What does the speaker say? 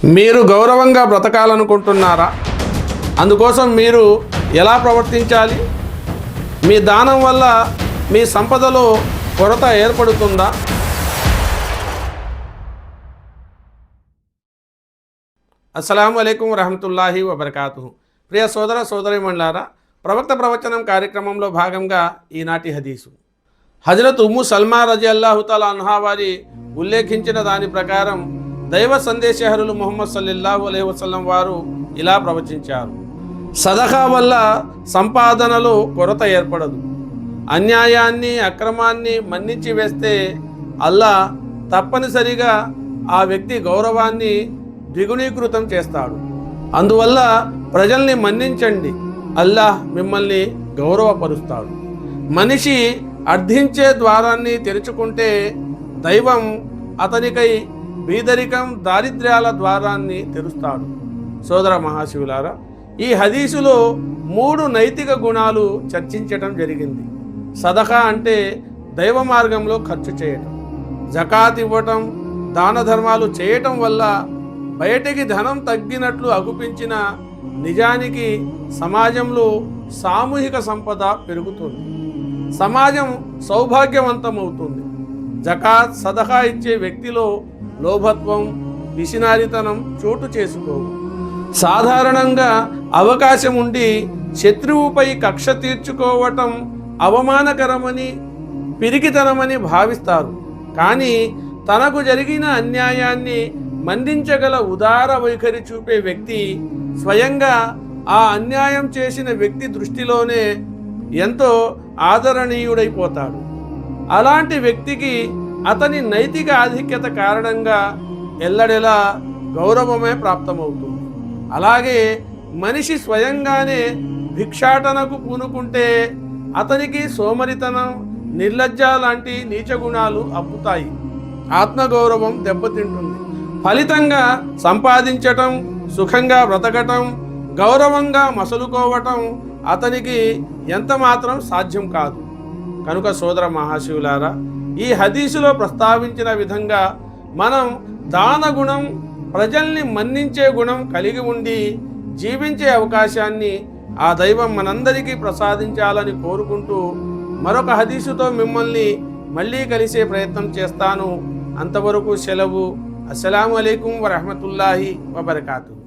మీరు గౌరవంగా బ్రతకాలనుకుంటున్నారా? అందుకోసం మీరు ఎలా ప్రవర్తించాలి? మీ దానం వల్ల మీ సంపదలో కొరత ఏర్పడుతుందా? అస్సలాము అలైకుం వరహమతుల్లాహి వబర్కాతుహు. ప్రియ సోదర సోదరీమణులారా, ప్రవక్త ప్రవచనం కార్యక్రమంలో భాగంగా ఈనాటి హదీసు హజరత్ ఉమ్ము సల్మా రజియల్లాహు తఆలా అన్హా వారి ఉల్లేఖించిన దాని ప్రకారం దైవ సందేశహరులు ముహమ్మద్ సల్లల్లాహు అలైహి వసల్లం వారు ఇలా ప్రవచించారు: సదఖా వల్ల సంపాదనలో కొరత ఏర్పడదు. అన్యాయాన్ని అక్రమాన్ని మన్నించి వేస్తే అల్లాహ్ తప్పనిసరిగా ఆ వ్యక్తి గౌరవాన్ని ద్విగుణీకృతం చేస్తాడు. అందువల్ల ప్రజల్ని మన్నించండి, అల్లాహ్ మిమ్మల్ని గౌరవపరుస్తాడు. మనిషి అర్థించే ద్వారాన్ని తెరుచుకుంటే దైవం అతనికై బీదరికం దారిద్ర్యాల ద్వారాన్ని తెరుస్తాడు. సోదర మహాశివులారా, ఈ హదీసులో 3 నైతిక గుణాలు చర్చించటం జరిగింది. సదఖా అంటే దైవ మార్గంలో ఖర్చు చేయటం, జకాత్ ఇవ్వటం, దాన ధర్మాలు చేయటం వల్ల బయటికి ధనం తగ్గినట్లు అగుపించిన నిజానికి సమాజంలో సామూహిక సంపద పెరుగుతుంది, సమాజం సౌభాగ్యవంతమవుతుంది. జకాత్ సదఖా ఇచ్చే వ్యక్తిలో లోభత్వం పిసినారితనం చోటు చేసుకోవు. సాధారణంగా అవకాశం ఉండి శత్రువుపై కక్ష తీర్చుకోవటం అవమానకరమని పిరికితనమని భావిస్తారు. కానీ తనకు జరిగిన అన్యాయాన్ని మన్నించగల ఉదార వైఖరి చూపే వ్యక్తి స్వయంగా ఆ అన్యాయం చేసిన వ్యక్తి దృష్టిలోనే ఎంతో ఆదరణీయుడైపోతాడు. అలాంటి వ్యక్తికి అతని నైతిక ఆధిక్యత కారణంగా ఎల్లడెలా గౌరవమే ప్రాప్తమవుతుంది. అలాగే మనిషి స్వయంగానే భిక్షాటనకు పూనుకుంటే అతనికి సోమరితనం, నిర్లజ్జ లాంటి నీచ గుణాలు అబ్బుతాయి. ఆత్మగౌరవం దెబ్బతింటుంది. ఫలితంగా సంపాదించటం, సుఖంగా బ్రతకటం, గౌరవంగా మసలుకోవటం అతనికి ఎంతమాత్రం సాధ్యం కాదు. కనుక సోదర మహాశివులారా, ఈ హదీసులో ప్రస్తావించిన విధంగా మనం దాన గుణం, ప్రజల్ని మన్నించే గుణం కలిగి ఉండి జీవించే అవకాశాన్ని ఆ దైవం మనందరికీ ప్రసాదించాలని కోరుకుంటూ మరొక హదీసుతో మిమ్మల్ని మళ్ళీ కలిసే ప్రయత్నం చేస్తాను. అంతవరకు సెలవు. అస్సలాము అలైకుం వరహమతుల్లాహి వబర్కాతుహు.